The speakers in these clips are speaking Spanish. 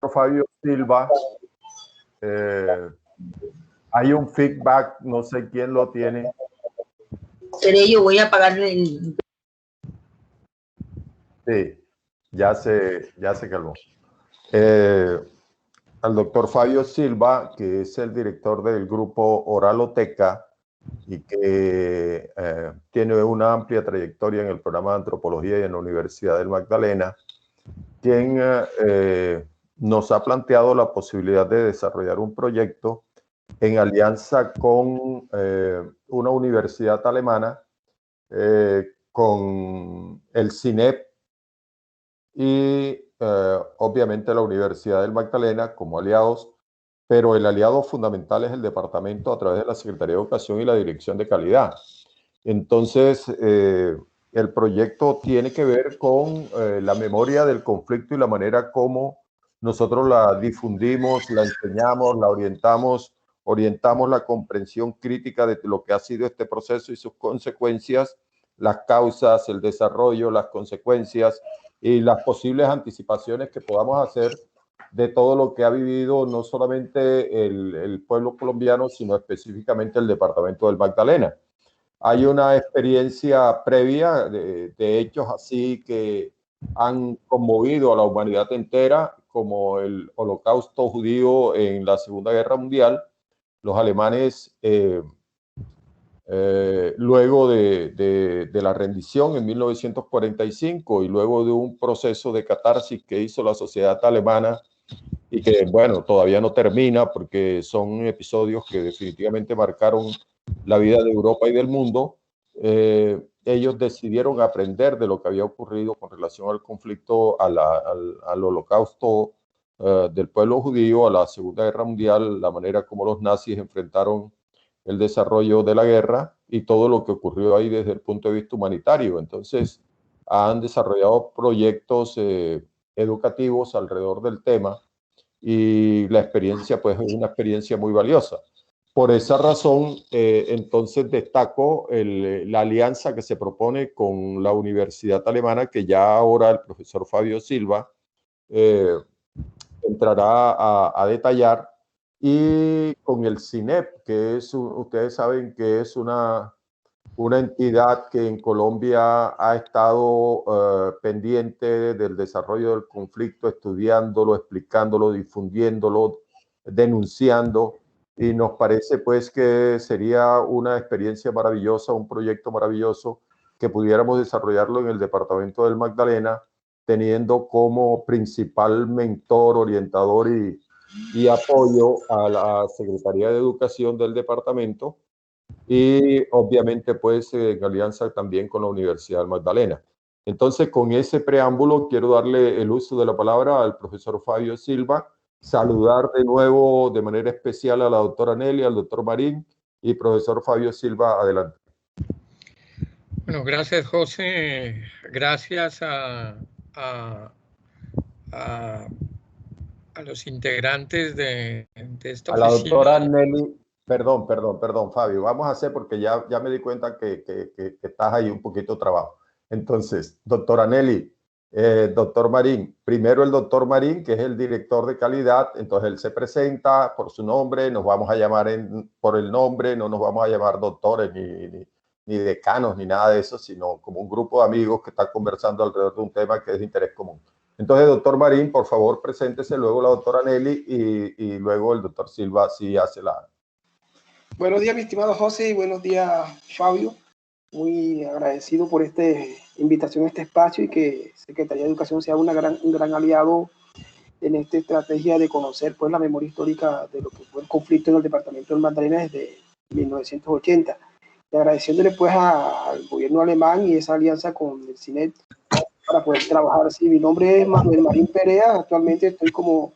Fabio Silva, hay un feedback, no sé quién lo tiene. Seré yo, voy a apagarle el... Sí, ya se calmó. Al doctor Fabio Silva, que es el director del grupo Oraloteca y que tiene una amplia trayectoria en el programa de antropología y en la Universidad del Magdalena, quien nos ha planteado la posibilidad de desarrollar un proyecto en alianza con una universidad alemana, con el CINEP y obviamente la Universidad del Magdalena como aliados, pero el aliado fundamental es el departamento a través de la Secretaría de Educación y la Dirección de Calidad. Entonces, el proyecto tiene que ver con la memoria del conflicto y la manera como nosotros la difundimos, la enseñamos, la orientamos la comprensión crítica de lo que ha sido este proceso y sus consecuencias, las causas, el desarrollo, las consecuencias y las posibles anticipaciones que podamos hacer de todo lo que ha vivido no solamente el pueblo colombiano, sino específicamente el departamento del Magdalena. Hay una experiencia previa de hechos así que han conmovido a la humanidad entera, como el Holocausto judío en la Segunda Guerra Mundial. Los alemanes, luego de la rendición en 1945 y luego de un proceso de catarsis que hizo la sociedad alemana y que, bueno, todavía no termina porque son episodios que definitivamente marcaron la vida de Europa y del mundo, ellos decidieron aprender de lo que había ocurrido con relación al conflicto, al holocausto del pueblo judío, a la Segunda Guerra Mundial, la manera como los nazis enfrentaron el desarrollo de la guerra y todo lo que ocurrió ahí desde el punto de vista humanitario. Entonces, han desarrollado proyectos educativos alrededor del tema y la experiencia pues es una experiencia muy valiosa. Por esa razón, entonces destaco la alianza que se propone con la Universidad Alemana, que ya ahora el profesor Fabio Silva entrará a detallar, y con el CINEP, que es, ustedes saben que es una entidad que en Colombia ha estado pendiente del desarrollo del conflicto, estudiándolo, explicándolo, difundiéndolo, denunciando, y nos parece pues que sería una experiencia maravillosa, un proyecto maravilloso que pudiéramos desarrollarlo en el departamento del Magdalena, teniendo como principal mentor, orientador y apoyo a la Secretaría de Educación del departamento, y obviamente pues en alianza también con la Universidad del Magdalena. Entonces, con ese preámbulo quiero darle el uso de la palabra al profesor Fabio Silva, saludar de nuevo de manera especial a la doctora Nelly, al doctor Marín, y profesor Fabio Silva, adelante. Bueno, gracias José, gracias a los integrantes de esta oficina. A la doctora Nelly, perdón, Fabio, vamos a hacer porque ya me di cuenta que estás ahí un poquito trabado. Entonces, doctora Nelly, doctor Marín, primero el doctor Marín, que es el director de calidad, entonces él se presenta por su nombre, nos vamos a llamar por el nombre, no nos vamos a llamar doctores ni decanos ni nada de eso, sino como un grupo de amigos que está conversando alrededor de un tema que es de interés común. Entonces, doctor Marín, por favor, preséntese, luego la doctora Nelly y luego el doctor Silva sí hace la... Buenos días, mi estimado José, y buenos días, Fabio. Muy agradecido por esta invitación a este espacio y que Secretaría de Educación sea un gran aliado en esta estrategia de conocer pues, la memoria histórica de lo que fue el conflicto en el departamento del Magdalena desde 1980. Y agradeciéndole pues al gobierno alemán y esa alianza con el CINEP para poder trabajar así. Mi nombre es Manuel Marín Perea, actualmente estoy como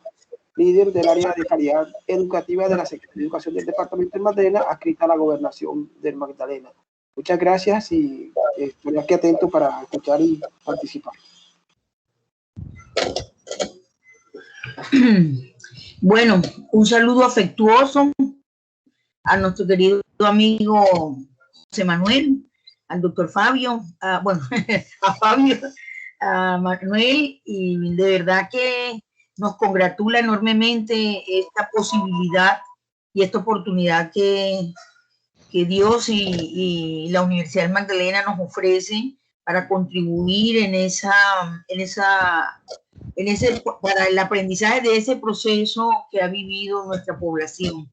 líder del área de calidad educativa de la Secretaría de Educación del Departamento del Magdalena, adscrita a la Gobernación del Magdalena. Muchas gracias y estoy aquí atento para escuchar y participar. Bueno, un saludo afectuoso a nuestro querido amigo José Manuel, al doctor Fabio, bueno, a Fabio, a Manuel, y de verdad que nos congratula enormemente esta posibilidad y esta oportunidad que Dios y la Universidad del Magdalena nos ofrecen para contribuir para el aprendizaje de ese proceso que ha vivido nuestra población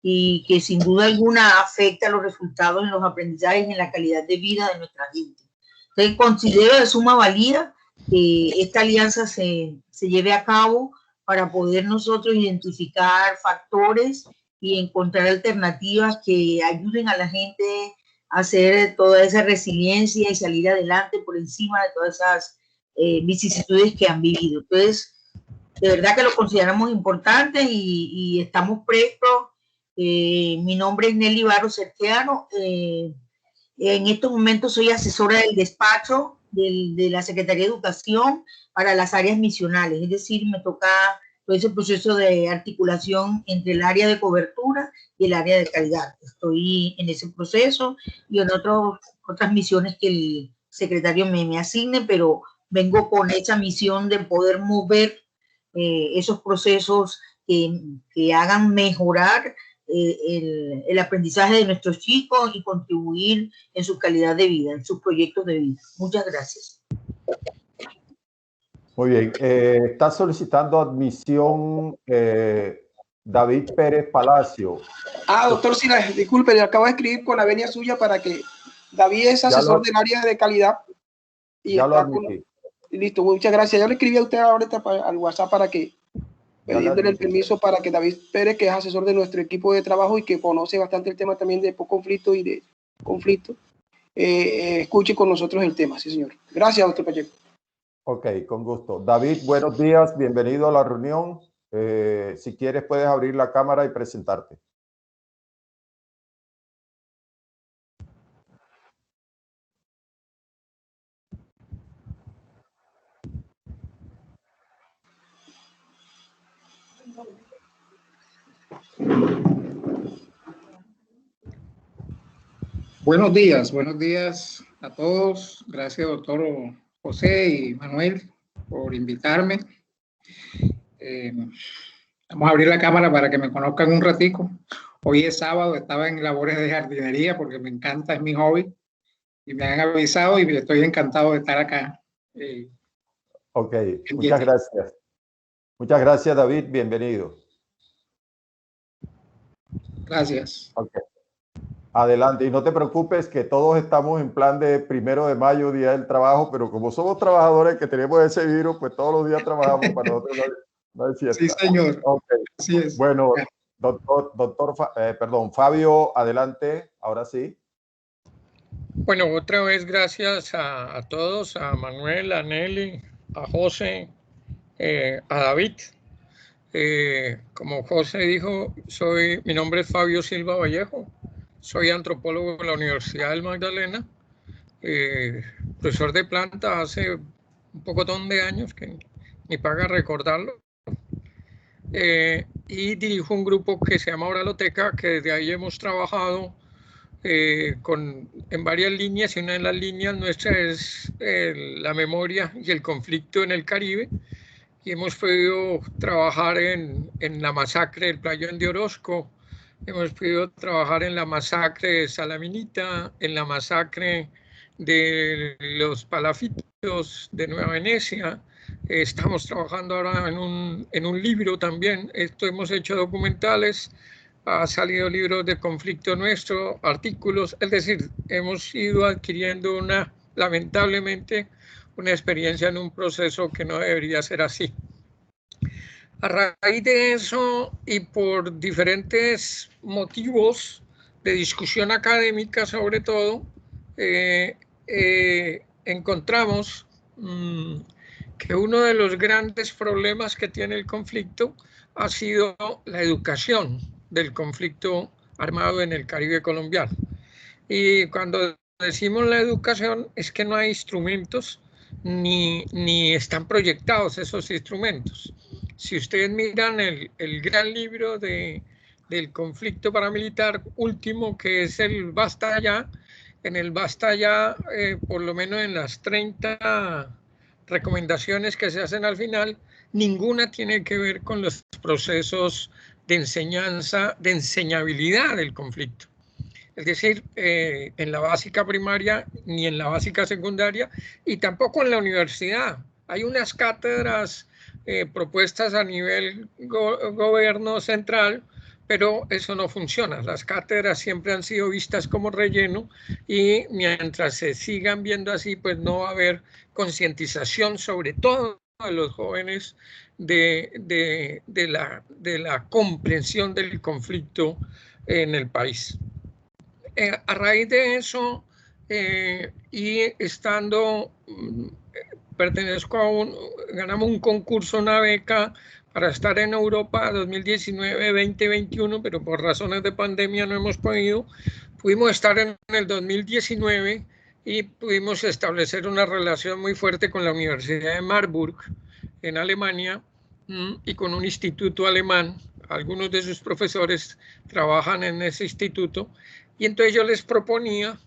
y que sin duda alguna afecta los resultados en los aprendizajes y en la calidad de vida de nuestra gente. Entonces considero de suma valía que esta alianza se lleve a cabo para poder nosotros identificar factores y encontrar alternativas que ayuden a la gente a hacer toda esa resiliencia y salir adelante por encima de todas esas vicisitudes que han vivido. Entonces, de verdad que lo consideramos importante y estamos prestos. Mi nombre es Nelly Barros Cerqueano. En estos momentos soy asesora del despacho de la Secretaría de Educación para las áreas misionales, es decir, me toca todo ese proceso de articulación entre el área de cobertura y el área de calidad. Estoy en ese proceso y en otras misiones que el secretario me asigne, pero vengo con esa misión de poder mover esos procesos que hagan mejorar el aprendizaje de nuestros chicos y contribuir en su calidad de vida, en sus proyectos de vida. Muchas gracias. Muy bien. Está solicitando admisión David Pérez Palacio. Doctor Silas, disculpe, le acabo de escribir con la venia suya para que David es asesor del área de calidad. Y ya lo admití. Listo, muchas gracias. Yo le escribí a usted ahorita al WhatsApp para que pidiéndole el permiso para que David Pérez, que es asesor de nuestro equipo de trabajo y que conoce bastante el tema también de conflicto y de conflicto, escuche con nosotros el tema. Sí, señor. Gracias, doctor Pacheco. Ok, con gusto. David, buenos días, bienvenido a la reunión. Si quieres puedes abrir la cámara y presentarte. Buenos días a todos. Gracias, doctor José y Manuel, por invitarme. Vamos a abrir la cámara para que me conozcan un ratico. Hoy es sábado, estaba en labores de jardinería porque me encanta, es mi hobby. Y me han avisado y estoy encantado de estar acá. Ok, muchas gracias. Muchas gracias, David. Bienvenido. Gracias. Okay. Adelante, y no te preocupes que todos estamos en plan de 1 de mayo, Día del Trabajo, pero como somos trabajadores que tenemos ese virus, pues todos los días trabajamos para nosotros no es fiesta. Sí, señor. Okay. Así es. Bueno, Fabio, adelante, ahora sí. Bueno, otra vez gracias a todos, a Manuel, a Nelly, a José, a David. Como José dijo, mi nombre es Fabio Silva Vallejo, soy antropólogo en la Universidad del Magdalena, profesor de planta hace un pocotón de años, que ni paga recordarlo, y dirijo un grupo que se llama Oraloteca, que desde ahí hemos trabajado en varias líneas, y una de las líneas nuestras es la memoria y el conflicto en el Caribe, y hemos podido trabajar en la masacre del Playón de Orozco, hemos podido trabajar en la masacre de Salaminita, en la masacre de los Palafitos de Nueva Venecia. Estamos trabajando ahora en un libro también. Hemos hecho documentales, ha salido libros de conflicto nuestro, artículos, es decir, hemos ido adquiriendo lamentablemente, una experiencia en un proceso que no debería ser así. A raíz de eso y por diferentes motivos de discusión académica sobre todo, encontramos que uno de los grandes problemas que tiene el conflicto ha sido la educación del conflicto armado en el Caribe colombiano. Y cuando decimos la educación es que no hay instrumentos ni están proyectados esos instrumentos. Si ustedes miran el gran libro del conflicto paramilitar último, que es el Basta Ya, en el Basta Ya, por lo menos en las 30 recomendaciones que se hacen al final, ninguna tiene que ver con los procesos de enseñanza, de enseñabilidad del conflicto. Es decir, en la básica primaria, ni en la básica secundaria, y tampoco en la universidad. Hay unas cátedras propuestas a nivel gobierno central, pero eso no funciona. Las cátedras siempre han sido vistas como relleno y mientras se sigan viendo así, pues no va a haber concientización, sobre todo de los jóvenes, de la comprensión del conflicto en el país. A raíz de eso, y estando, ganamos un concurso, una beca para estar en Europa 2019-2021, pero por razones de pandemia no hemos podido. Pudimos estar en el 2019 y pudimos establecer una relación muy fuerte con la Universidad de Marburg en Alemania y con un instituto alemán. Algunos de sus profesores trabajan en ese instituto y entonces yo les proponía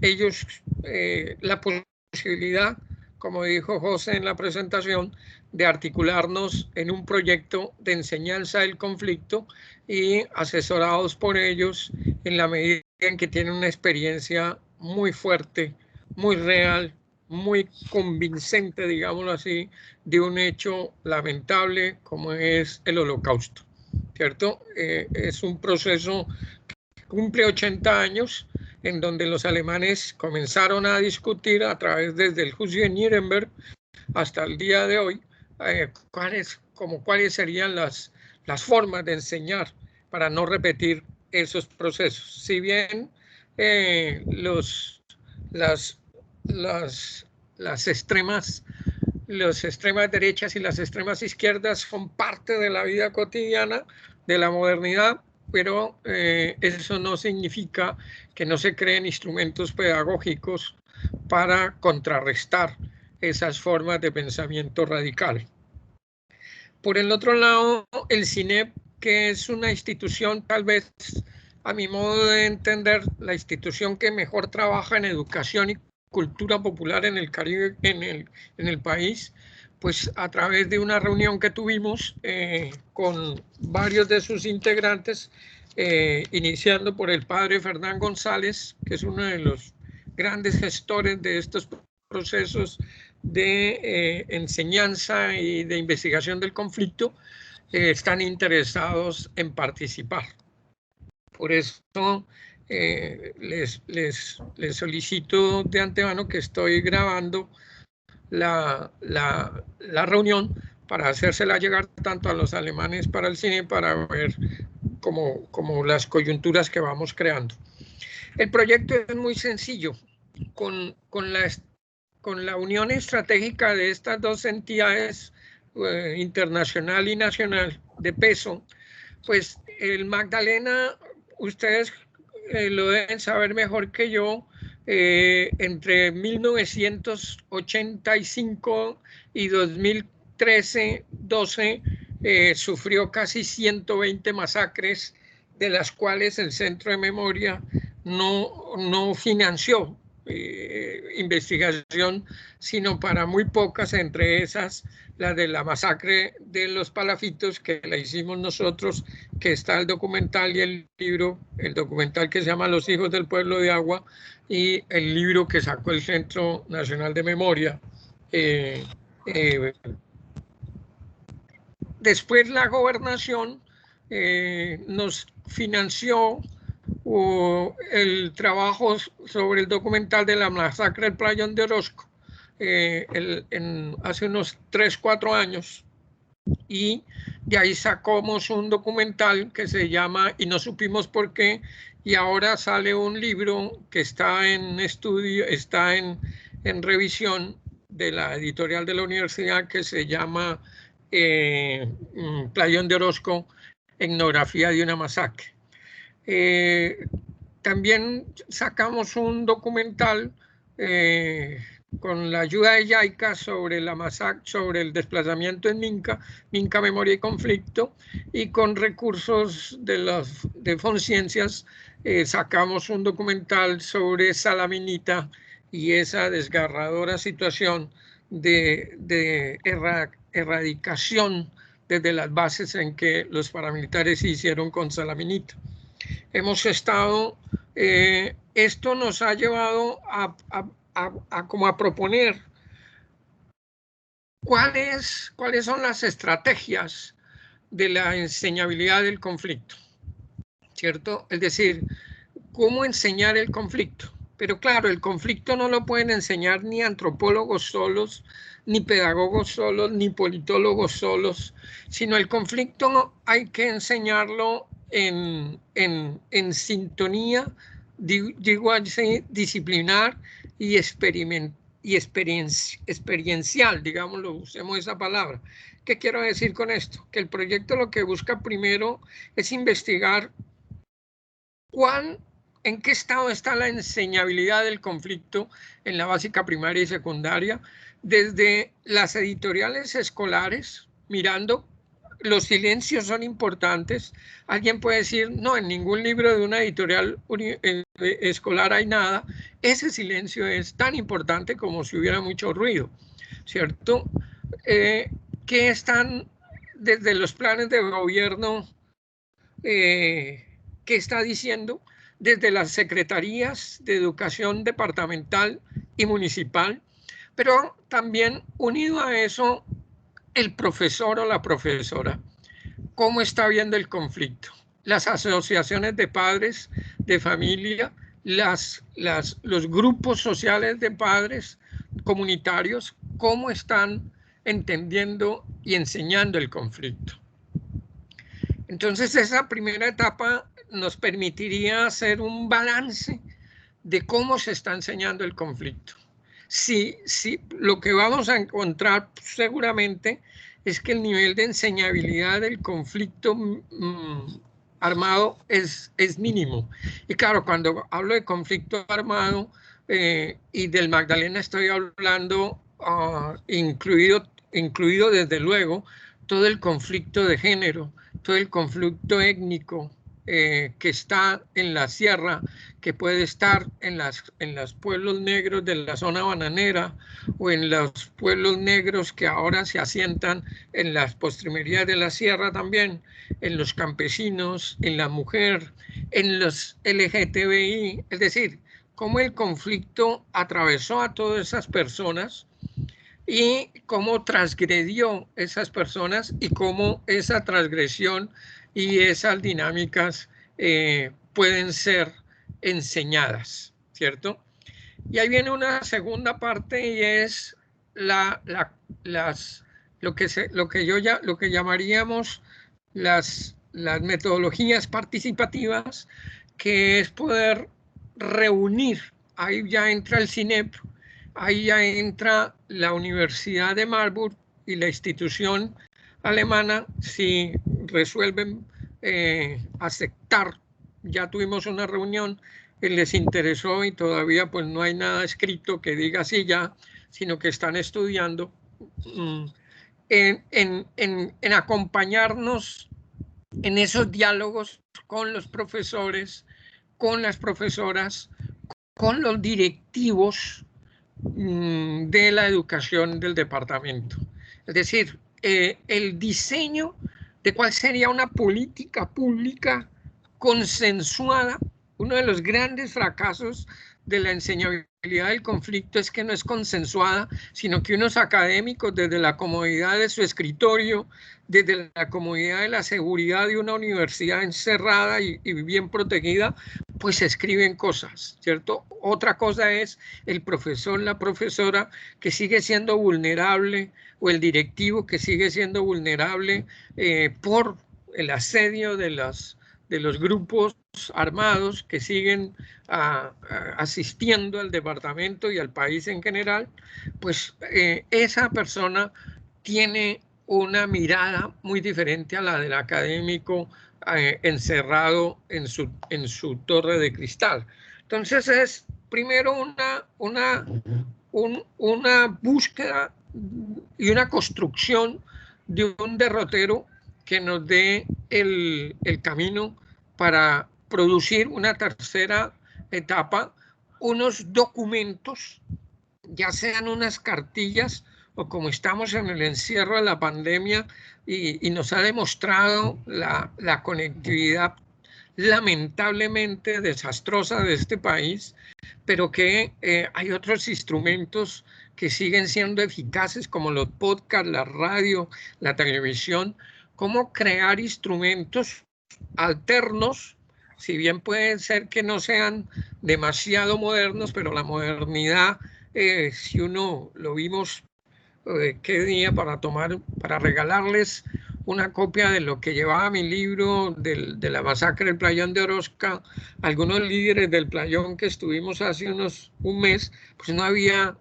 ellos la posibilidad, como dijo José en la presentación, de articularnos en un proyecto de enseñanza del conflicto y asesorados por ellos en la medida en que tienen una experiencia muy fuerte, muy real, muy convincente, digámoslo así, de un hecho lamentable como es el Holocausto, ¿cierto? Es un proceso que cumple 80 años, en donde los alemanes comenzaron a discutir a través desde el juicio de Nuremberg hasta el día de hoy, cuáles serían las formas de enseñar para no repetir esos procesos. Si bien las extremas derechas y las extremas izquierdas son parte de la vida cotidiana de la modernidad, pero eso no significa que no se creen instrumentos pedagógicos para contrarrestar esas formas de pensamiento radical. Por el otro lado, el CINEP, que es una institución, tal vez a mi modo de entender, la institución que mejor trabaja en educación y cultura popular en el Caribe, en el país, pues a través de una reunión que tuvimos con varios de sus integrantes, iniciando por el padre Fernán González, que es uno de los grandes gestores de estos procesos de enseñanza y de investigación del conflicto, están interesados en participar. Por eso les solicito de antemano que estoy grabando la reunión para hacérsela llegar tanto a los alemanes para el cine, para ver como las coyunturas que vamos creando. El proyecto es muy sencillo. Con la unión estratégica de estas dos entidades, internacional y nacional, de peso, pues el Magdalena, ustedes lo deben saber mejor que yo, entre 1985 y 2013-12 sufrió casi 120 masacres, de las cuales el Centro de Memoria no financió investigación, sino para muy pocas, entre esas la de la masacre de los Palafitos, que la hicimos nosotros, que está el documental y el libro, el documental que se llama Los hijos del pueblo de Agua y el libro que sacó el Centro Nacional de Memoria. Después la gobernación nos financió el trabajo sobre el documental de la masacre del Playón de Orozco hace unos 3-4 años, y de ahí sacamos un documental que se llama Y no supimos por qué, y ahora sale un libro que está en estudio, está en revisión de la editorial de la universidad, que se llama Playón de Orozco, etnografía de una masacre. También sacamos un documental con la ayuda de JICA sobre la masacre, sobre el desplazamiento en Minca, Memoria y Conflicto, y con recursos de Fonsciencias sacamos un documental sobre Salaminita y esa desgarradora situación de erradicación desde las bases en que los paramilitares se hicieron con Salaminito. Hemos estado, esto nos ha llevado como a proponer cuáles son las estrategias de la enseñabilidad del conflicto, ¿cierto? Es decir, cómo enseñar el conflicto. Pero claro, el conflicto no lo pueden enseñar ni antropólogos solos, ni pedagogos solos, ni politólogos solos, sino el conflicto hay que enseñarlo en sintonía, digo así, disciplinar y experiencial, digámoslo, usemos esa palabra. ¿Qué quiero decir con esto? Que el proyecto lo que busca primero es investigar en qué estado está la enseñabilidad del conflicto en la básica primaria y secundaria, desde las editoriales escolares, mirando, los silencios son importantes. Alguien puede decir, no, en ningún libro de una editorial escolar hay nada. Ese silencio es tan importante como si hubiera mucho ruido, ¿cierto? Que están desde los planes de gobierno, ¿qué está diciendo? Desde las secretarías de educación departamental y municipal, pero también unido a eso, el profesor o la profesora, ¿cómo está viendo el conflicto? Las asociaciones de padres, de familia, los grupos sociales de padres comunitarios, ¿cómo están entendiendo y enseñando el conflicto? Entonces, esa primera etapa nos permitiría hacer un balance de cómo se está enseñando el conflicto. Sí, lo que vamos a encontrar seguramente es que el nivel de enseñabilidad del conflicto armado es mínimo. Y claro, cuando hablo de conflicto armado y del Magdalena estoy hablando incluido desde luego todo el conflicto de género, todo el conflicto étnico que está en la sierra, que puede estar en los pueblos negros de la zona bananera o en los pueblos negros que ahora se asientan en las postrimerías de la sierra también, en los campesinos, en la mujer, en los LGTBI, es decir, cómo el conflicto atravesó a todas esas personas y cómo transgredió esas personas y cómo esa transgresión y esas dinámicas pueden ser enseñadas, ¿cierto? Y ahí viene una segunda parte y es lo que llamaríamos las metodologías participativas, que es poder reunir, ahí ya entra el CINEP, ahí ya entra la Universidad de Marburg y la institución alemana, si resuelven aceptar. Ya tuvimos una reunión, les interesó y todavía pues no hay nada escrito que diga así ya, sino que están estudiando en acompañarnos en esos diálogos con los profesores, con las profesoras, con los directivos de la educación del departamento. Es decir, el diseño de cuál sería una política pública consensuada. Uno de los grandes fracasos de la enseñabilidad del conflicto es que no es consensuada, sino que unos académicos desde la comodidad de su escritorio, desde la comodidad de la seguridad de una universidad encerrada y bien protegida, pues escriben cosas, ¿cierto? Otra cosa es el profesor, la profesora que sigue siendo vulnerable o el directivo que sigue siendo vulnerable por el asedio de los grupos armados que siguen asistiendo al departamento y al país en general, pues esa persona tiene una mirada muy diferente a la del académico encerrado en su torre de cristal. Entonces es primero una búsqueda y una construcción de un derrotero que nos dé el camino para producir una tercera etapa, unos documentos, ya sean unas cartillas o como estamos en el encierro de la pandemia y nos ha demostrado la conectividad lamentablemente desastrosa de este país, pero que hay otros instrumentos que siguen siendo eficaces como los podcasts, la radio, la televisión, cómo crear instrumentos alternos, si bien pueden ser que no sean demasiado modernos, pero la modernidad, si uno lo vimos qué día para regalarles una copia de lo que llevaba mi libro de la masacre del Playón de Orozca, algunos líderes del Playón que estuvimos hace un mes, pues no había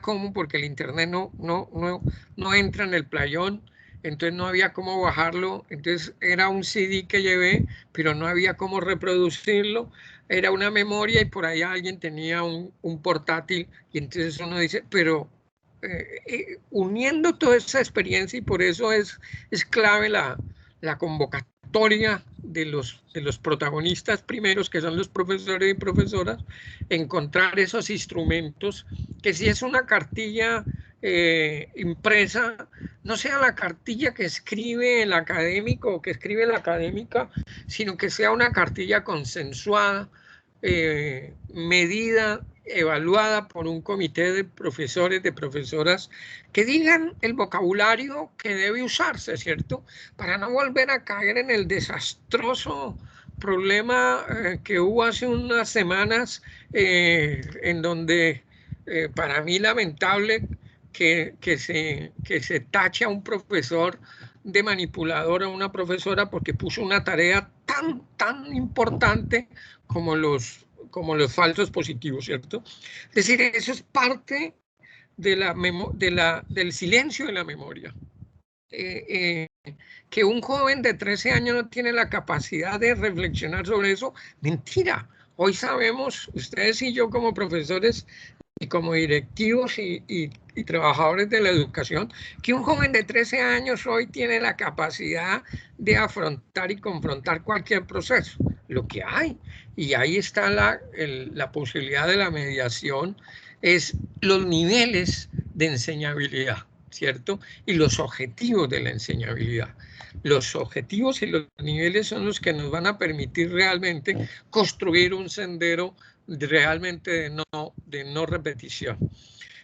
cómo, porque el internet no entra en el Playón, entonces no había cómo bajarlo, entonces era un CD que llevé, pero no había cómo reproducirlo, era una memoria y por ahí alguien tenía un portátil, y entonces uno dice, pero uniendo toda esa experiencia, y por eso es clave la convocatoria de los protagonistas primeros, que son los profesores y profesoras, encontrar esos instrumentos, que si es una cartilla impresa, no sea la cartilla que escribe el académico o que escribe la académica, sino que sea una cartilla consensuada, medida, evaluada por un comité de profesores, de profesoras, que digan el vocabulario que debe usarse, ¿cierto? Para no volver a caer en el desastroso problema que hubo hace unas semanas, en donde para mí lamentable que se tache a un profesor de manipulador, a una profesora, porque puso una tarea tan importante como los falsos positivos, ¿cierto? Es decir, eso es parte del silencio de la memoria. Que un joven de 13 años no tiene la capacidad de reflexionar sobre eso, mentira. Hoy sabemos, ustedes y yo como profesores y como directivos y trabajadores de la educación, que un joven de 13 años hoy tiene la capacidad de afrontar y confrontar cualquier proceso, lo que hay. Y ahí está la posibilidad de la mediación, es los niveles de enseñabilidad, ¿cierto? Y los objetivos de la enseñabilidad. Los objetivos y los niveles son los que nos van a permitir realmente construir un sendero realmente de no repetición.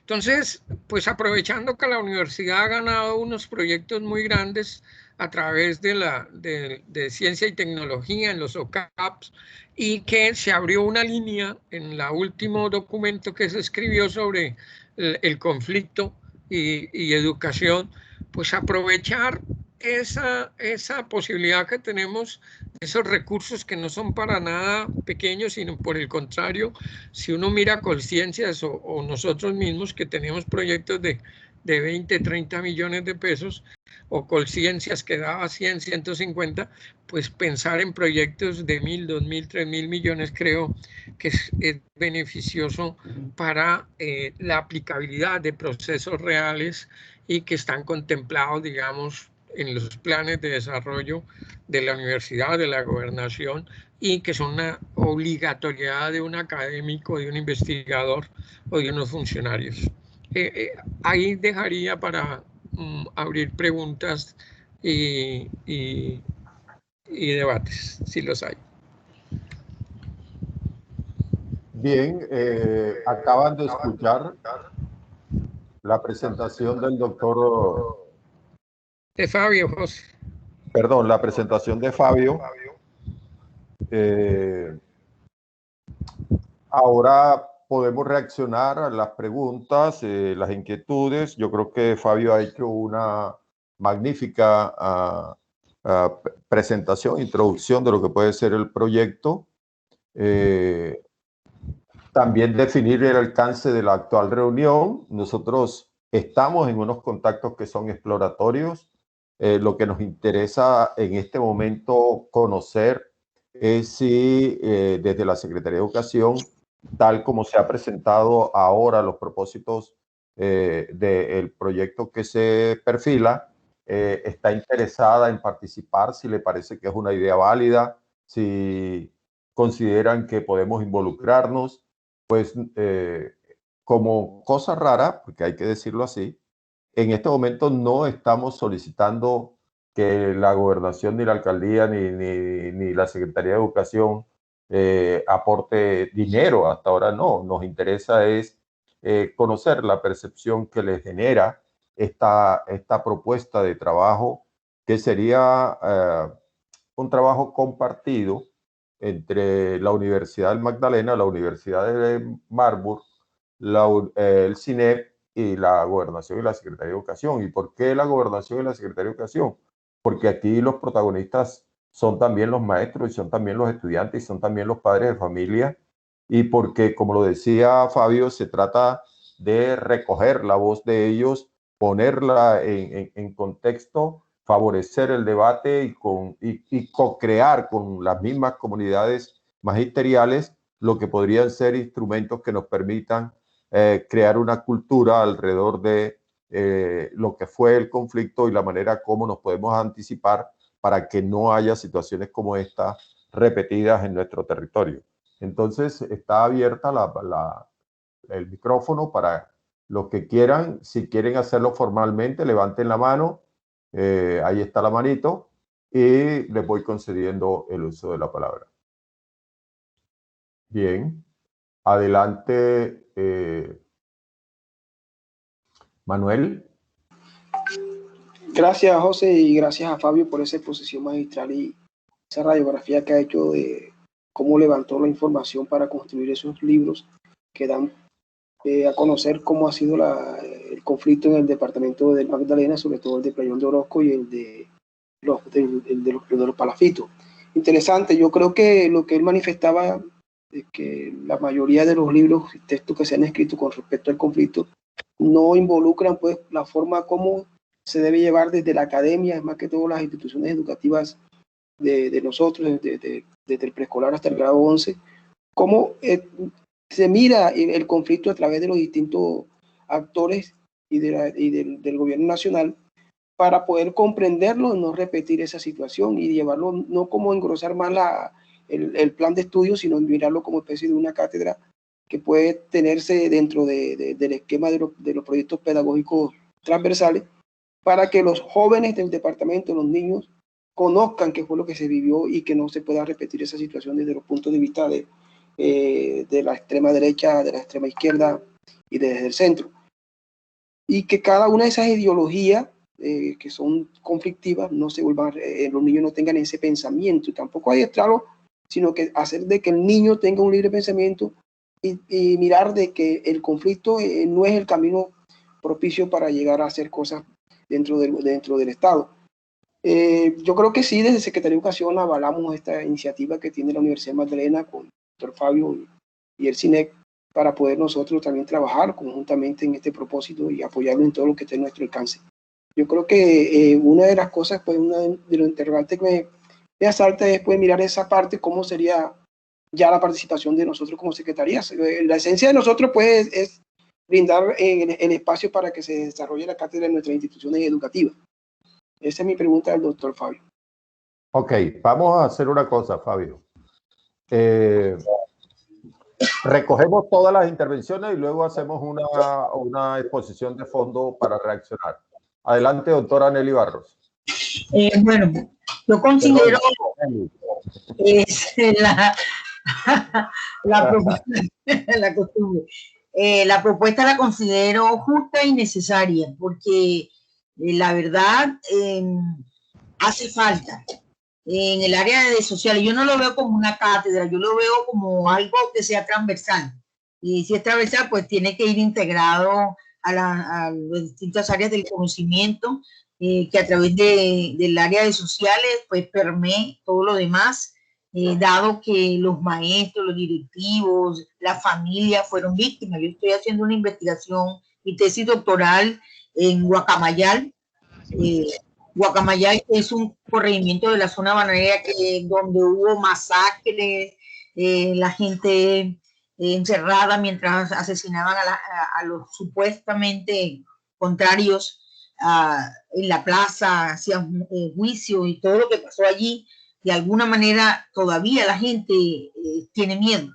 Entonces, pues aprovechando que la universidad ha ganado unos proyectos muy grandes a través de ciencia y tecnología en los OCAPs, y que se abrió una línea en el último documento que se escribió sobre el conflicto y educación, pues aprovechar esa posibilidad que tenemos, esos recursos que no son para nada pequeños, sino por el contrario, si uno mira Colciencias o nosotros mismos que tenemos proyectos de 20, 30 millones de pesos, o Colciencias que daba 100, 150, pues pensar en proyectos de 1.000, 2.000, 3.000 millones creo que es beneficioso para la aplicabilidad de procesos reales y que están contemplados, digamos, en los planes de desarrollo de la universidad, de la gobernación, y que son una obligatoriedad de un académico, de un investigador o de unos funcionarios. Ahí dejaría para abrir preguntas y debates, si los hay. Bien, acaban de escuchar la presentación del doctor... De Fabio, José. Perdón, la presentación de Fabio. Ahora podemos reaccionar a las preguntas, las inquietudes. Yo creo que Fabio ha hecho una magnífica presentación, introducción de lo que puede ser el proyecto. También definir el alcance de la actual reunión. Nosotros estamos en unos contactos que son exploratorios. Lo que nos interesa en este momento conocer es si desde la Secretaría de Educación, tal como se ha presentado ahora los propósitos del proyecto que se perfila, está interesada en participar, si le parece que es una idea válida, si consideran que podemos involucrarnos, pues como cosa rara, porque hay que decirlo así, en este momento no estamos solicitando que la gobernación, ni la alcaldía, ni la Secretaría de Educación aporte dinero. Hasta ahora no. Nos interesa es conocer la percepción que les genera esta propuesta de trabajo, que sería un trabajo compartido entre la Universidad del Magdalena, la Universidad de Marburg, el CINEP y la Gobernación y la Secretaría de Educación. ¿Y por qué la Gobernación y la Secretaría de Educación? Porque aquí los protagonistas son también los maestros y son también los estudiantes y son también los padres de familia, y porque, como lo decía Fabio, se trata de recoger la voz de ellos, ponerla en contexto, favorecer el debate y co-crear con las mismas comunidades magisteriales lo que podrían ser instrumentos que nos permitan crear una cultura alrededor de lo que fue el conflicto y la manera como nos podemos anticipar para que no haya situaciones como esta repetidas en nuestro territorio. Entonces está abierta el micrófono para los que quieran. Si quieren hacerlo formalmente, levanten la mano. Ahí está la manito y les voy concediendo el uso de la palabra. Bien, adelante, Manuel. Gracias, José, y gracias a Fabio por esa exposición magistral y esa radiografía que ha hecho de cómo levantó la información para construir esos libros que dan a conocer cómo ha sido el conflicto en el departamento del Magdalena, sobre todo el de Playón de Orozco y el de los Palafitos. Interesante. Yo creo que lo que él manifestaba es que la mayoría de los libros y textos que se han escrito con respecto al conflicto no involucran pues la forma como se debe llevar desde la academia, es más que todo las instituciones educativas de nosotros, desde el preescolar hasta el grado 11, cómo se mira el conflicto a través de los distintos actores y del gobierno nacional, para poder comprenderlo, no repetir esa situación y llevarlo, no como engrosar más el plan de estudio, sino mirarlo como especie de una cátedra que puede tenerse dentro del esquema de los proyectos pedagógicos transversales, para que los jóvenes del departamento, los niños, conozcan qué fue lo que se vivió y que no se pueda repetir esa situación desde los puntos de vista de la extrema derecha, de la extrema izquierda y desde el centro. Y que cada una de esas ideologías que son conflictivas no se vuelvan, los niños no tengan ese pensamiento, y tampoco adiestrarlo, sino que hacer de que el niño tenga un libre pensamiento y mirar de que el conflicto no es el camino propicio para llegar a hacer cosas dentro del Estado. Yo creo que sí, desde Secretaría de Educación avalamos esta iniciativa que tiene la Universidad de Magdalena con el doctor Fabio y el CINEC, para poder nosotros también trabajar conjuntamente en este propósito y apoyarlo en todo lo que esté a nuestro alcance. Yo creo que una de las cosas, pues una de los interrogantes que me asalta es pues mirar esa parte, cómo sería ya la participación de nosotros como secretarías. La esencia de nosotros pues es brindar el espacio para que se desarrolle la cátedra en nuestras instituciones educativas. Esa es mi pregunta al doctor Fabio. Ok, vamos a hacer una cosa, Fabio. Recogemos todas las intervenciones y luego hacemos una exposición de fondo para reaccionar. Adelante, doctora Nelly Barros. Bueno, yo considero la propuesta la considero justa y necesaria, porque la verdad hace falta en el área de sociales. Yo no lo veo como una cátedra, yo lo veo como algo que sea transversal. Y si es transversal, pues tiene que ir integrado a las distintas áreas del conocimiento, que a través del área de sociales, pues permee todo lo demás, dado que los maestros, los directivos, la familia fueron víctimas. Yo estoy haciendo una investigación, mi tesis doctoral en Guacamayal. Guacamayal es un corregimiento de la zona bananera donde hubo masacres, la gente encerrada mientras asesinaban a los supuestamente contrarios en la plaza, hacían juicio y todo lo que pasó allí. De alguna manera todavía la gente tiene miedo.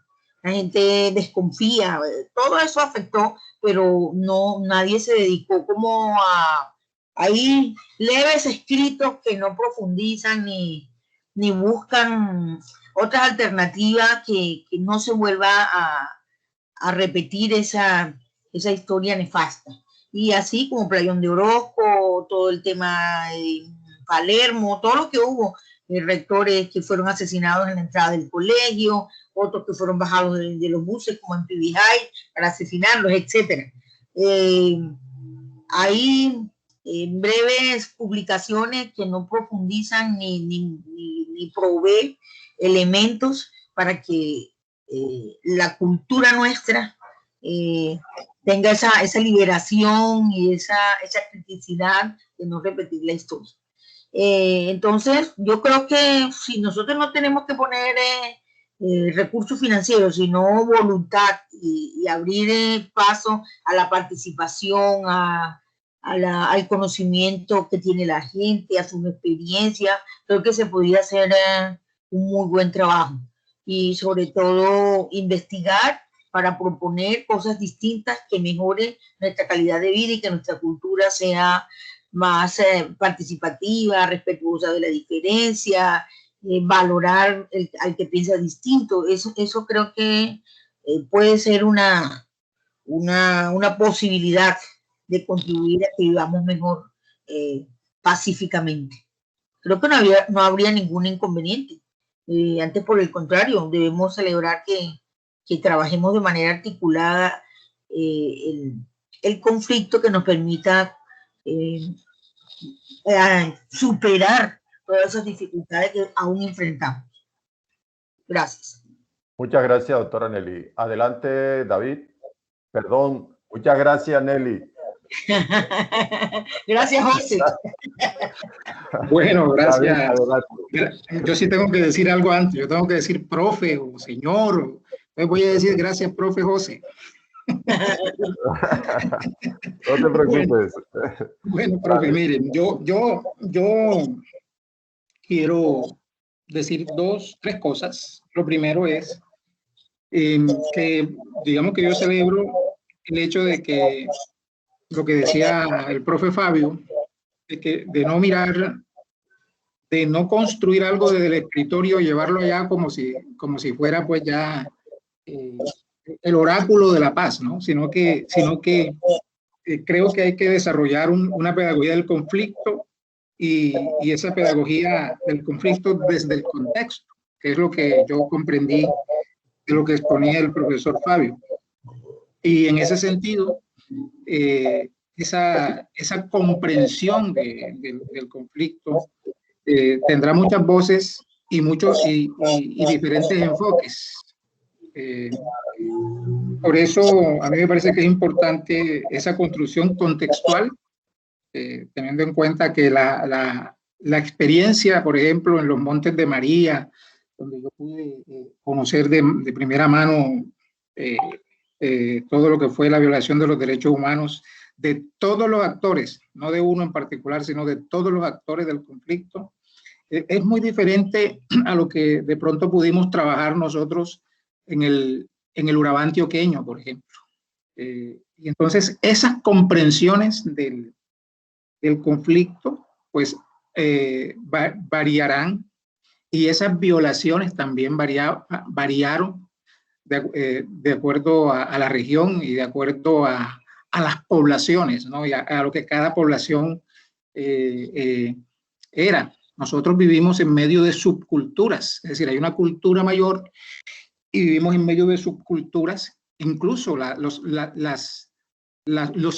la gente desconfía, todo eso afectó, pero no, nadie se dedicó como a, hay leves escritos que no profundizan ni buscan otras alternativas que no se vuelva a repetir esa historia nefasta. Y así como Playón de Orozco, todo el tema de Palermo, todo lo que hubo, rectores que fueron asesinados en la entrada del colegio, otros que fueron bajados de los buses como en PBI para asesinarlos, etc. Hay breves publicaciones que no profundizan ni proveen elementos para que la cultura nuestra tenga esa liberación y esa criticidad de no repetir la historia. Entonces, yo creo que si nosotros no tenemos que poner recursos financieros, sino voluntad y abrir paso a la participación, al conocimiento que tiene la gente, a sus experiencias, creo que se podría hacer un muy buen trabajo. Y sobre todo investigar para proponer cosas distintas que mejoren nuestra calidad de vida y que nuestra cultura sea más participativa, respetuosa de la diferencia, valorar al que piensa distinto. Eso creo que puede ser una posibilidad de contribuir a que vivamos mejor pacíficamente. Creo que no habría ningún inconveniente. Antes, por el contrario, debemos celebrar que trabajemos de manera articulada el conflicto que nos permita superar todas esas dificultades que aún enfrentamos. Gracias. Muchas gracias, doctora Nelly. Adelante, David. Perdón, muchas gracias, Nelly. Gracias, José. Bueno, gracias. David, yo sí tengo que decir algo antes. Yo tengo que decir profe o señor. Entonces voy a decir gracias, profe José. No te preocupes. Bueno, profe, miren, yo quiero decir tres cosas. Lo primero es que, digamos que yo celebro el hecho de que lo que decía el profe Fabio, de no mirar, de no construir algo desde el escritorio, llevarlo allá como si fuera pues ya el oráculo de la paz, ¿no? Sino que creo que hay que desarrollar una pedagogía del conflicto y esa pedagogía del conflicto desde el contexto, que es lo que yo comprendí de lo que exponía el profesor Fabio. Y en ese sentido, esa comprensión del conflicto tendrá muchas voces y diferentes enfoques. Por eso a mí me parece que es importante esa construcción contextual, teniendo en cuenta que la experiencia, por ejemplo, en los Montes de María, donde yo pude conocer de primera mano todo lo que fue la violación de los derechos humanos de todos los actores, no de uno en particular, sino de todos los actores del conflicto, es muy diferente a lo que de pronto pudimos trabajar nosotros en el Urabá antioqueño, por ejemplo. Y entonces esas comprensiones del conflicto pues variarán, y esas violaciones también variaron de acuerdo a la región y de acuerdo a las poblaciones, ¿no? Y a lo que cada población era. Nosotros vivimos en medio de subculturas, es decir, hay una cultura mayor y vivimos en medio de subculturas. Incluso los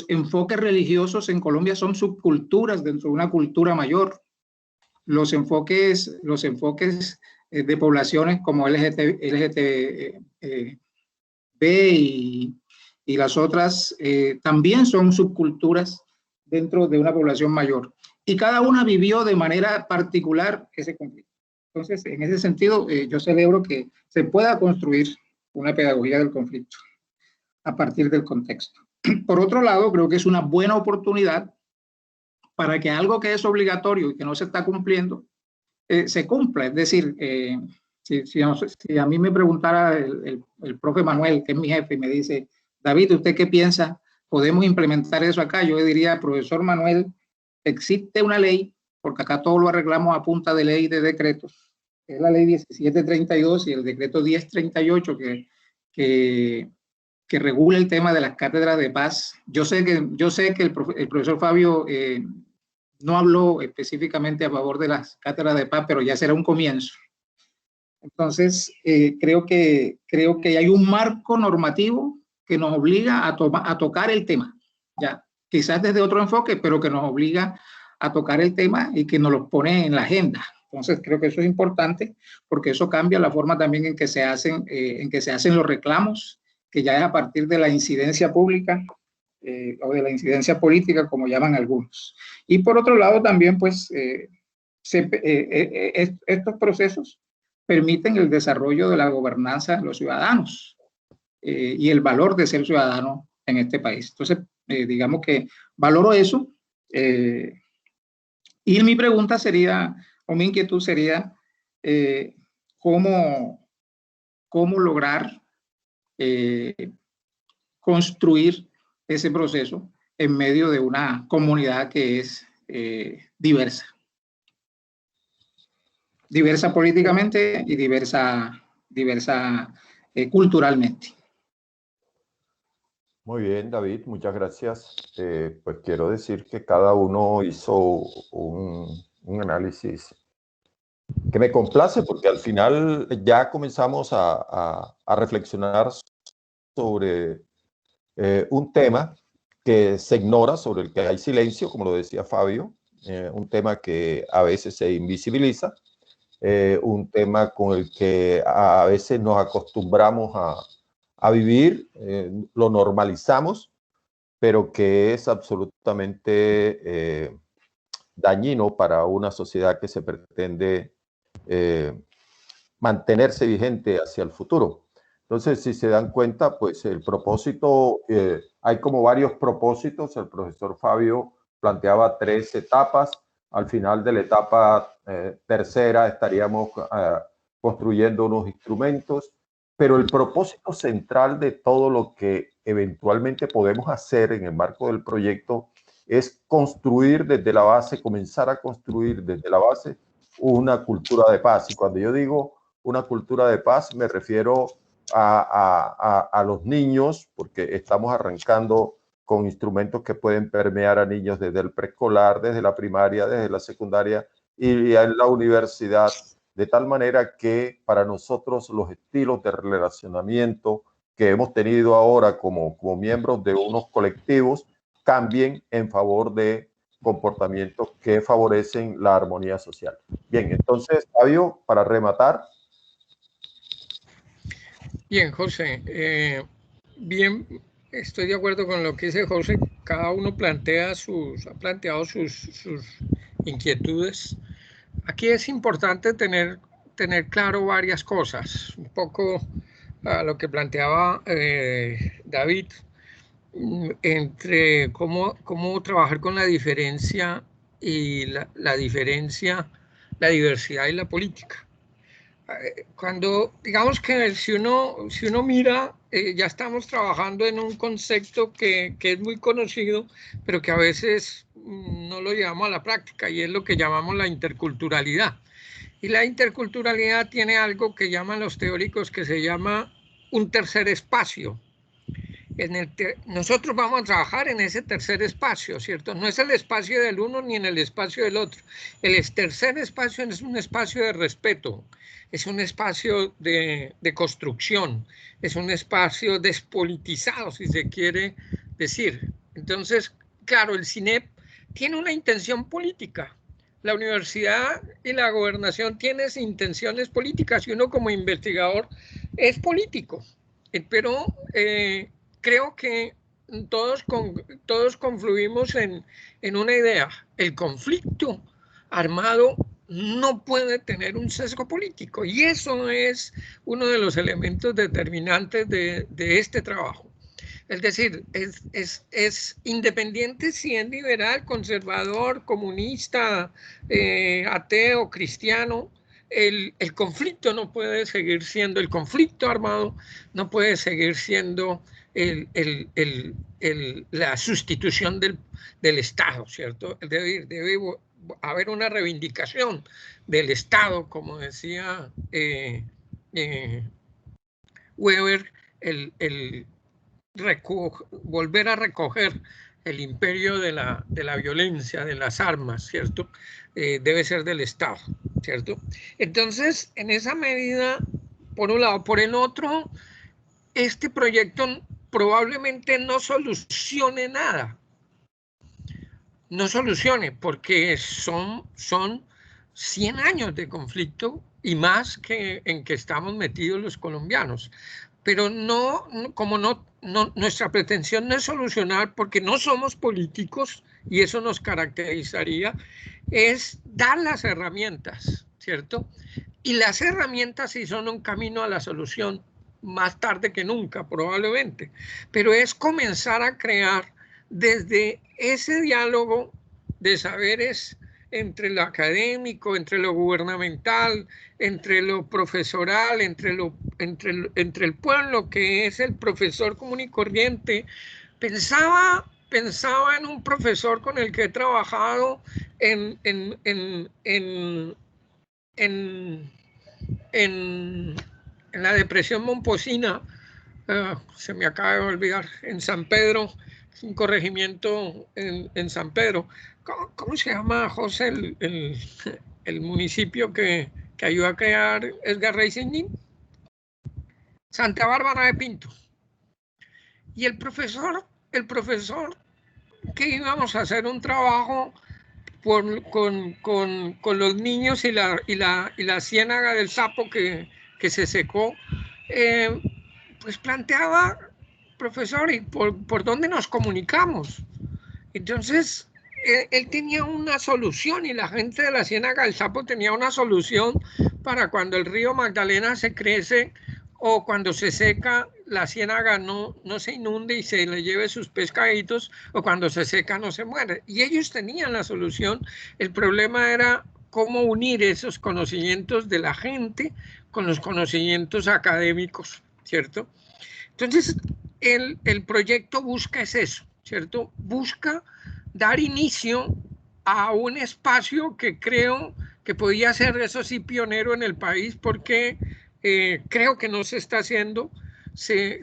enfoques religiosos en Colombia son subculturas dentro de una cultura mayor. Los enfoques de poblaciones como LGTB y las otras también son subculturas dentro de una población mayor. Y cada una vivió de manera particular ese conflicto. Entonces, en ese sentido, yo celebro que se pueda construir una pedagogía del conflicto a partir del contexto. Por otro lado, creo que es una buena oportunidad para que algo que es obligatorio y que no se está cumpliendo, se cumpla. Es decir, Si a mí me preguntara el profe Manuel, que es mi jefe, y me dice, David, ¿usted qué piensa? ¿Podemos implementar eso acá? Yo le diría, profesor Manuel, existe una ley, porque acá todo lo arreglamos a punta de ley de decretos, que es la ley 1732 y el decreto 1038 que regula el tema de las cátedras de paz. Yo sé que el profesor Fabio no habló específicamente a favor de las cátedras de paz, pero ya será un comienzo. Entonces, creo que hay un marco normativo que nos obliga a tocar el tema, ya, quizás desde otro enfoque, pero que nos obliga a tocar el tema y que nos lo pone en la agenda. Entonces, creo que eso es importante porque eso cambia la forma también en que se hacen los reclamos, que ya es a partir de la incidencia pública o de la incidencia política, como llaman algunos. Y por otro lado, también, pues, estos procesos permiten el desarrollo de la gobernanza de los ciudadanos y el valor de ser ciudadano en este país. Entonces, digamos que valoro eso. Y mi pregunta sería, o mi inquietud sería, ¿cómo lograr construir ese proceso en medio de una comunidad que es diversa? Diversa políticamente y diversa culturalmente. Muy bien, David, muchas gracias. Pues quiero decir que cada uno hizo un análisis que me complace porque al final ya comenzamos a reflexionar sobre un tema que se ignora, sobre el que hay silencio, como lo decía Fabio, un tema que a veces se invisibiliza, un tema con el que a veces nos acostumbramos a vivir, lo normalizamos, pero que es absolutamente dañino para una sociedad que se pretende mantenerse vigente hacia el futuro. Entonces, si se dan cuenta, pues el propósito, hay como varios propósitos. El profesor Fabio planteaba 3 etapas. Al final de la etapa tercera estaríamos construyendo unos instrumentos, pero el propósito central de todo lo que eventualmente podemos hacer en el marco del proyecto es construir desde la base, comenzar a construir desde la base una cultura de paz. Y cuando yo digo una cultura de paz, me refiero a los niños, porque estamos arrancando con instrumentos que pueden permear a niños desde el preescolar, desde la primaria, desde la secundaria y en la universidad, de tal manera que para nosotros los estilos de relacionamiento que hemos tenido ahora como miembros de unos colectivos cambien en favor de comportamientos que favorecen la armonía social. Bien, entonces, Fabio, para rematar. Bien, José, bien, estoy de acuerdo con lo que dice José. Cada uno ha planteado sus inquietudes. Aquí es importante tener claro varias cosas, un poco a lo que planteaba David, entre cómo trabajar con la diferencia y la diversidad y la política. Cuando, digamos que si uno mira, ya estamos trabajando en un concepto que es muy conocido, pero que a veces no lo llevamos a la práctica, y es lo que llamamos la interculturalidad. Y la interculturalidad tiene algo que llaman los teóricos, que se llama un tercer espacio. Nosotros vamos a trabajar en ese tercer espacio, ¿cierto? No es el espacio del uno ni en el espacio del otro. El tercer espacio es un espacio de respeto, es un espacio de construcción, es un espacio despolitizado, si se quiere decir. Entonces, claro, el CINEP tiene una intención política. La universidad y la gobernación tienen intenciones políticas y uno como investigador es político, pero creo que todos confluimos en una idea: el conflicto armado no puede tener un sesgo político, y eso es uno de los elementos determinantes de este trabajo. Es decir, es independiente si es liberal, conservador, comunista, ateo, cristiano, el conflicto no puede seguir siendo, el conflicto armado no puede seguir siendo la sustitución del Estado, ¿cierto? Debe haber una reivindicación del Estado, como decía Weber, volver a recoger el imperio de la violencia, de las armas, ¿cierto? Debe ser del Estado, ¿cierto? Entonces, en esa medida, por un lado. Por el otro, este proyecto probablemente no solucione nada. No solucione, porque son 100 años de conflicto y más que en que estamos metidos los colombianos. Pero nuestra pretensión no es solucionar, porque no somos políticos y eso nos caracterizaría, es dar las herramientas, ¿cierto? Y las herramientas sí son un camino a la solución más tarde que nunca, probablemente, pero es comenzar a crear desde ese diálogo de saberes entre lo académico, entre lo gubernamental, entre lo profesoral, entre el pueblo, que es el profesor común y corriente. Pensaba en un profesor con el que he trabajado en la depresión momposina, se me acaba de olvidar, en San Pedro, un corregimiento en San Pedro. ¿Cómo se llama, José, el municipio que ayudó a crear Edgar Racing? Santa Bárbara de Pinto. Y el profesor que íbamos a hacer un trabajo con los niños y la ciénaga del Sapo que se secó, pues planteaba, profesor, ¿y por dónde nos comunicamos? Entonces, él tenía una solución, y la gente de la ciénaga del Sapo tenía una solución para cuando el río Magdalena se crece o cuando se seca, la ciénaga no se inunde y se le lleve sus pescaditos, o cuando se seca no se muere. Y ellos tenían la solución. El problema era cómo unir esos conocimientos de la gente con los conocimientos académicos, ¿cierto? Entonces, el proyecto busca es eso, ¿cierto? Busca dar inicio a un espacio que creo que podía ser, eso sí, pionero en el país, porque creo que no se está haciendo. Se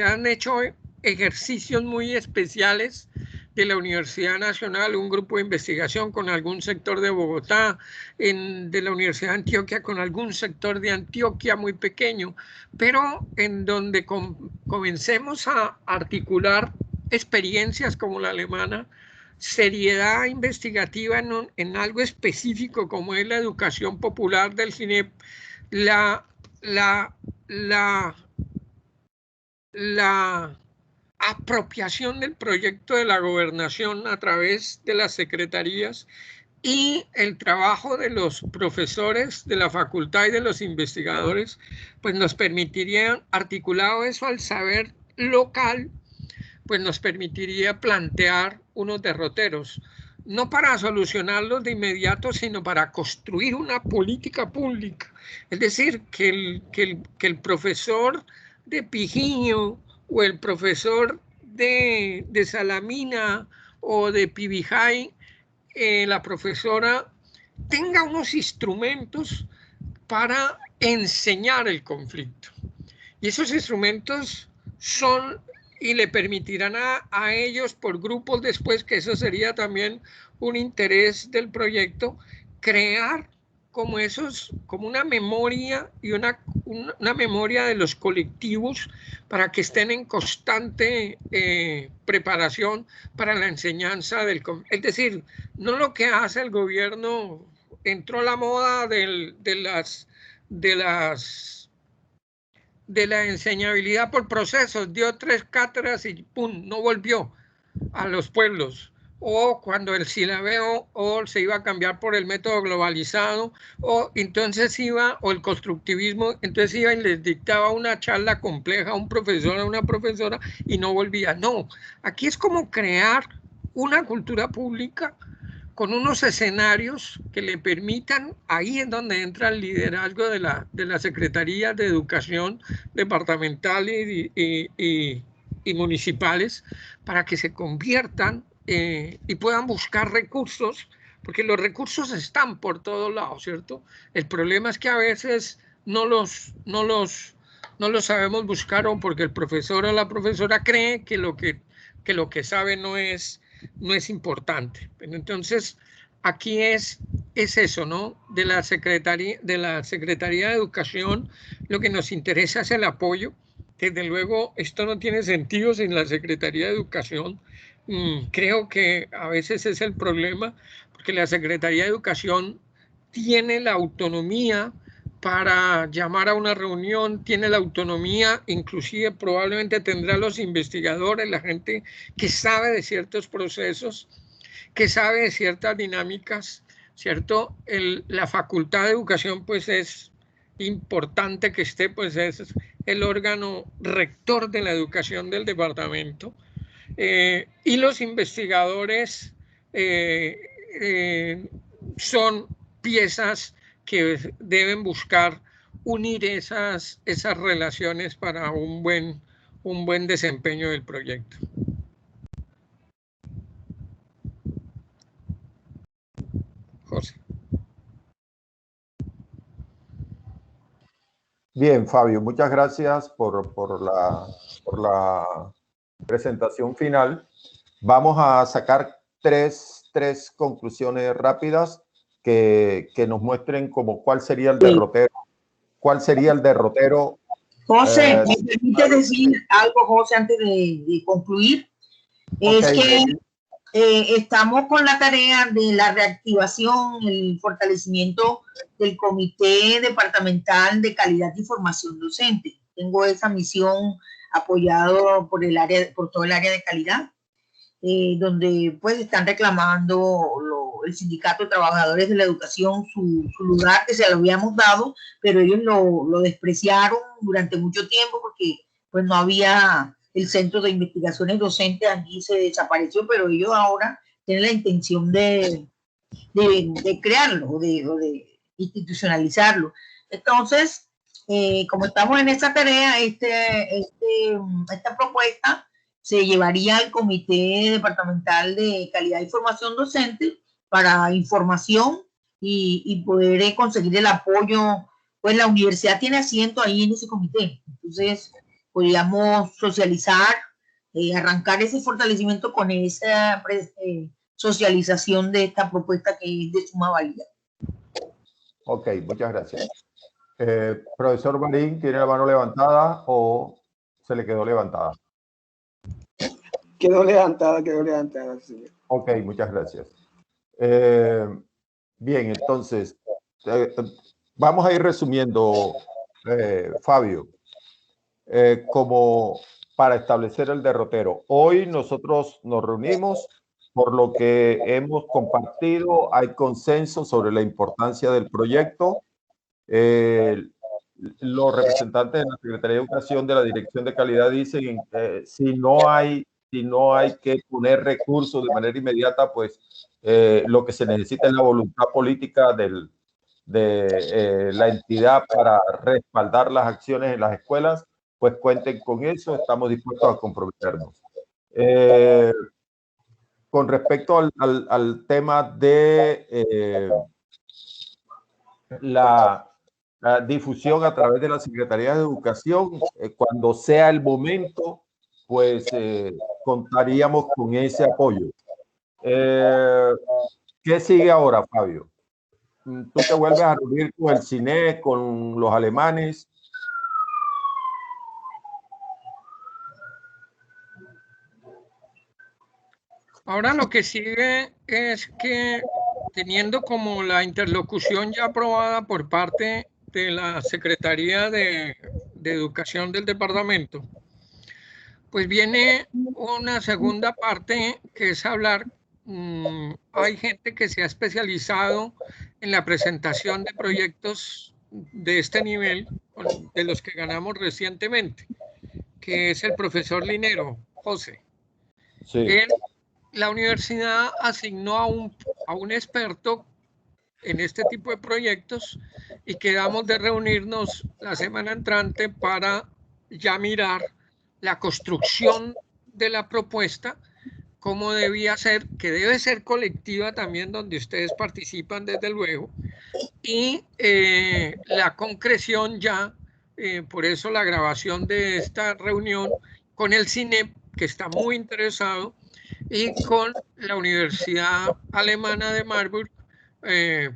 han hecho ejercicios muy especiales de la Universidad Nacional, un grupo de investigación con algún sector de Bogotá, de la Universidad de Antioquia con algún sector de Antioquia muy pequeño, pero en donde comencemos a articular experiencias como la alemana, seriedad investigativa en algo específico como es la educación popular del CINEP, la apropiación del proyecto de la gobernación a través de las secretarías y el trabajo de los profesores de la facultad y de los investigadores, pues nos permitiría, articulado eso al saber local, pues nos permitiría plantear unos derroteros, no para solucionarlos de inmediato, sino para construir una política pública. Es decir, que el profesor de Pijiño o el profesor de Salamina o de Pibijay, la profesora, tenga unos instrumentos para enseñar el conflicto. Y esos instrumentos son, y le permitirán a ellos por grupos después, que eso sería también un interés del proyecto, crear como una memoria y una memoria de los colectivos para que estén en constante preparación para la enseñanza es decir, no lo que hace el gobierno. Entró la moda de la enseñabilidad por procesos, dio 3 cátedras y ¡pum!, no volvió a los pueblos. O cuando el silabeo se iba a cambiar por el método globalizado, o el constructivismo, entonces iba y les dictaba una charla compleja a un profesor, a una profesora, y no volvía. No, aquí es como crear una cultura pública con unos escenarios que le permitan, ahí es donde entra el liderazgo de la Secretaría de Educación departamental y municipales, para que se conviertan y puedan buscar recursos, porque los recursos están por todos lados, ¿cierto? El problema es que a veces no los sabemos buscar, o porque el profesor o la profesora cree que lo que sabe no es importante. Entonces, aquí es eso, ¿no? De la Secretaría de Educación, lo que nos interesa es el apoyo. Desde luego, esto no tiene sentido sin la Secretaría de Educación. Creo que a veces es el problema, porque la Secretaría de Educación tiene la autonomía para llamar a una reunión, tiene la autonomía, inclusive probablemente tendrá los investigadores, la gente que sabe de ciertos procesos, que sabe de ciertas dinámicas, ¿cierto? La Facultad de Educación, pues es importante que esté, pues es el órgano rector de la educación del departamento, y los investigadores son piezas que deben buscar unir esas relaciones para un buen desempeño del proyecto. José. Bien, Fabio, muchas gracias por la presentación final. Vamos a sacar tres conclusiones rápidas que nos muestren como cuál sería el derrotero. ¿Cuál sería el derrotero? José, ¿me permite decir algo, José, antes de concluir? Es que estamos con la tarea de la reactivación, el fortalecimiento del Comité Departamental de Calidad y Formación Docente. Tengo esa misión apoyado por todo el área de calidad, donde pues están reclamando el Sindicato de Trabajadores de la Educación su lugar que se lo habíamos dado, pero ellos lo despreciaron durante mucho tiempo porque pues no había el Centro de Investigaciones Docentes, allí se desapareció, pero ellos ahora tienen la intención de crearlo o de institucionalizarlo. Entonces, como estamos en esta tarea, esta propuesta se llevaría al Comité Departamental de Calidad y Formación Docente para información y poder conseguir el apoyo. Pues la universidad tiene asiento ahí en ese comité, entonces podríamos socializar, arrancar ese fortalecimiento con esa socialización de esta propuesta que es de suma valía. Ok, muchas gracias. Profesor Marín, ¿tiene la mano levantada o se le quedó levantada? Quedó levantada, señor. Ok, muchas gracias. Bien, entonces, vamos a ir resumiendo, Fabio, como para establecer el derrotero. Hoy nosotros nos reunimos, por lo que hemos compartido, hay consenso sobre la importancia del proyecto. Los representantes de la Secretaría de Educación de la Dirección de Calidad dicen que si no hay que poner recursos de manera inmediata, pues lo que se necesita es la voluntad política de la entidad para respaldar las acciones en las escuelas, pues cuenten con eso, estamos dispuestos a comprometernos. Con respecto al tema de la difusión a través de la Secretaría de Educación, cuando sea el momento, pues contaríamos con ese apoyo. ¿Qué sigue ahora, Fabio? ¿Tú te vuelves a reunir con el CINE, con los alemanes? Ahora lo que sigue es que, teniendo como la interlocución ya aprobada por parte de la Secretaría de Educación del departamento, pues viene una segunda parte que es hablar. Hay gente que se ha especializado en la presentación de proyectos de este nivel, de los que ganamos recientemente, que es el profesor Linero, José. Sí. Él la universidad asignó a un experto en este tipo de proyectos y quedamos de reunirnos la semana entrante para ya mirar la construcción de la propuesta, cómo debía ser, que debe ser colectiva también, donde ustedes participan desde luego, y la concreción ya, por eso la grabación de esta reunión con el CINEP, que está muy interesado, y con la Universidad Alemana de Marburg,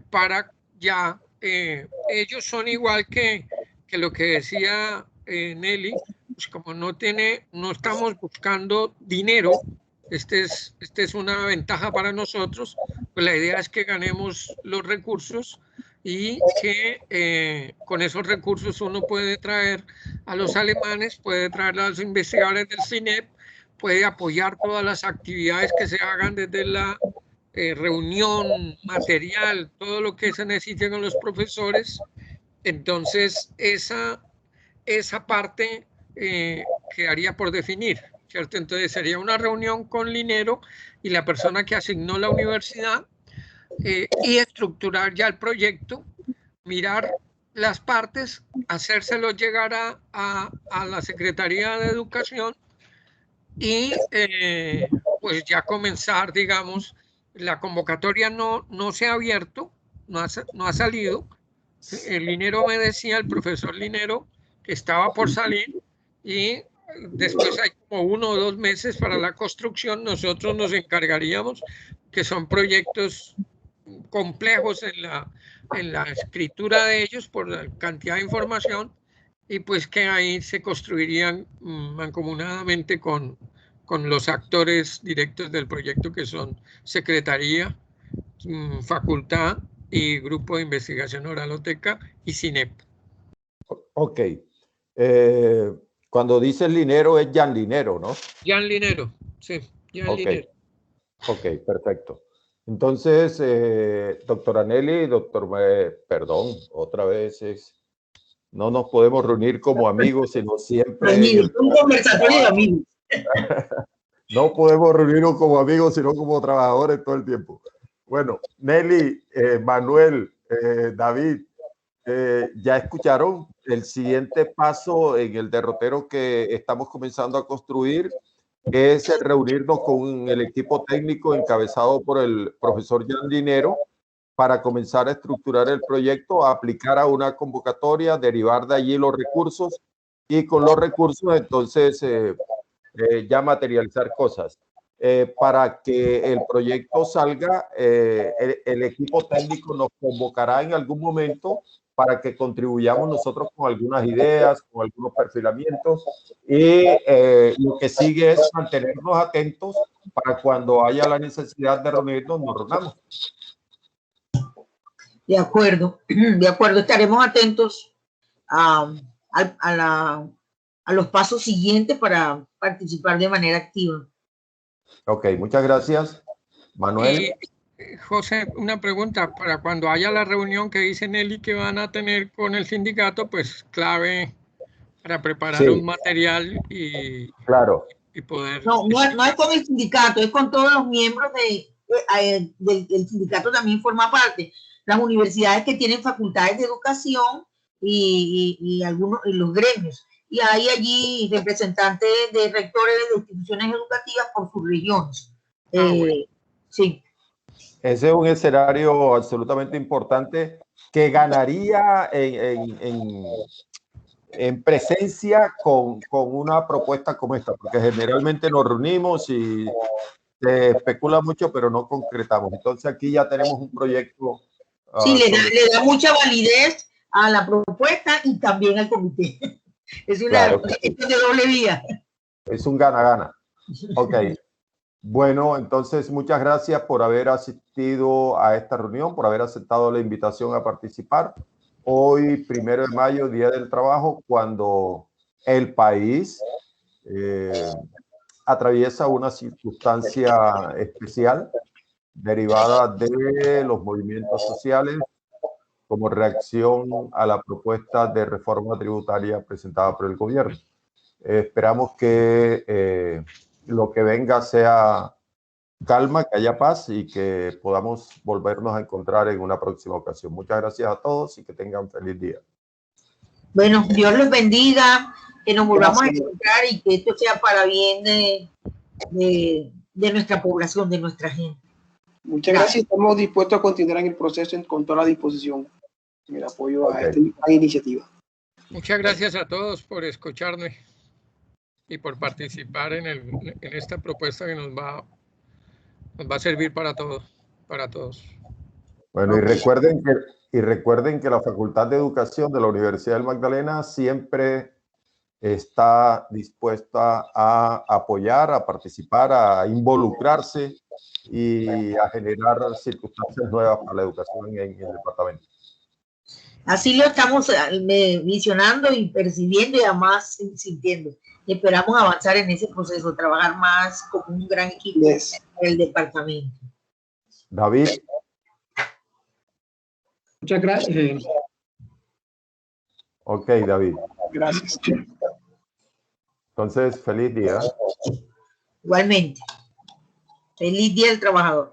para ya, ellos son igual que lo que decía Nelly, pues como no estamos buscando dinero, esta es una ventaja para nosotros, pues la idea es que ganemos los recursos y que con esos recursos uno puede traer a los alemanes, puede traer a los investigadores del CINEP, puede apoyar todas las actividades que se hagan desde la reunión, material, todo lo que se necesite con los profesores. Entonces, esa parte quedaría por definir, ¿cierto? Entonces, sería una reunión con Linero y la persona que asignó la universidad, y estructurar ya el proyecto, mirar las partes, hacérselo llegar a la Secretaría de Educación y pues ya comenzar, digamos, la convocatoria no se ha abierto, no ha salido. El Linero me decía, el profesor Linero, que estaba por salir y después hay como 1 o 2 meses para la construcción. Nosotros nos encargaríamos, que son proyectos complejos en la escritura de ellos por la cantidad de información, y pues que ahí se construirían mancomunadamente con los actores directos del proyecto, que son Secretaría, Facultad y Grupo de Investigación Oraloteca y CINEP. Ok. Cuando dices Linero es Jan Linero, ¿no? Jan Linero, sí, Jan Linero. Ok, perfecto. Entonces, doctora Nelly, perdón, otra vez no nos podemos reunir como amigos, sino siempre... un conversatorio de amigos. No podemos reunirnos como amigos, sino como trabajadores todo el tiempo. Bueno, Nelly, Manuel, David, ya escucharon el siguiente paso en el derrotero que estamos comenzando a construir, es reunirnos con el equipo técnico encabezado por el profesor Jan Linero para comenzar a estructurar el proyecto, a aplicar a una convocatoria, derivar de allí los recursos y con los recursos entonces ya materializar cosas. Para que el proyecto salga, el equipo técnico nos convocará en algún momento para que contribuyamos nosotros con algunas ideas, con algunos perfilamientos, y lo que sigue es mantenernos atentos para cuando haya la necesidad de reunirnos, nos reunamos. De acuerdo, estaremos atentos a los pasos siguientes para participar de manera activa. Ok, muchas gracias. Manuel. José, una pregunta, para cuando haya la reunión que dice Nelly que van a tener con el sindicato, pues clave para preparar un material y, claro, y poder... No es con el sindicato, es con todos los miembros del sindicato, también forma parte. Las universidades que tienen facultades de educación y algunos y los gremios. Y hay allí representantes de rectores de instituciones educativas por sus regiones. Bueno. Sí. Ese es un escenario absolutamente importante que ganaría en presencia con una propuesta como esta, porque generalmente nos reunimos y se especula mucho, pero no concretamos. Entonces aquí ya tenemos un proyecto. Sí, le da mucha validez a la propuesta y también al comité. Es una cuestión de doble vía. Es un gana-gana. Ok. Bueno, entonces muchas gracias por haber asistido a esta reunión, por haber aceptado la invitación a participar. Hoy, 1 de mayo, Día del Trabajo, cuando el país atraviesa una circunstancia especial derivada de los movimientos sociales como reacción a la propuesta de reforma tributaria presentada por el gobierno. Esperamos que lo que venga sea calma, que haya paz y que podamos volvernos a encontrar en una próxima ocasión. Muchas gracias a todos y que tengan feliz día. Bueno, Dios los bendiga, que nos volvamos Gracias. a encontrar y que esto sea para bien de nuestra población, de nuestra gente. Muchas gracias. Estamos dispuestos a continuar en el proceso con toda la disposición en el apoyo a esta iniciativa. Muchas gracias a todos por escucharme y por participar en esta propuesta que nos va a servir para todos. Bueno, y recuerden que la Facultad de Educación de la Universidad del Magdalena siempre está dispuesta a apoyar, a participar, a involucrarse y a generar circunstancias nuevas para la educación en el departamento. Así lo estamos visionando y percibiendo y además sintiendo. Esperamos avanzar en ese proceso, trabajar más como un gran equipo en el departamento. David. Muchas gracias. Ok, David. Gracias. Entonces, feliz día. Igualmente. Feliz Día del Trabajador.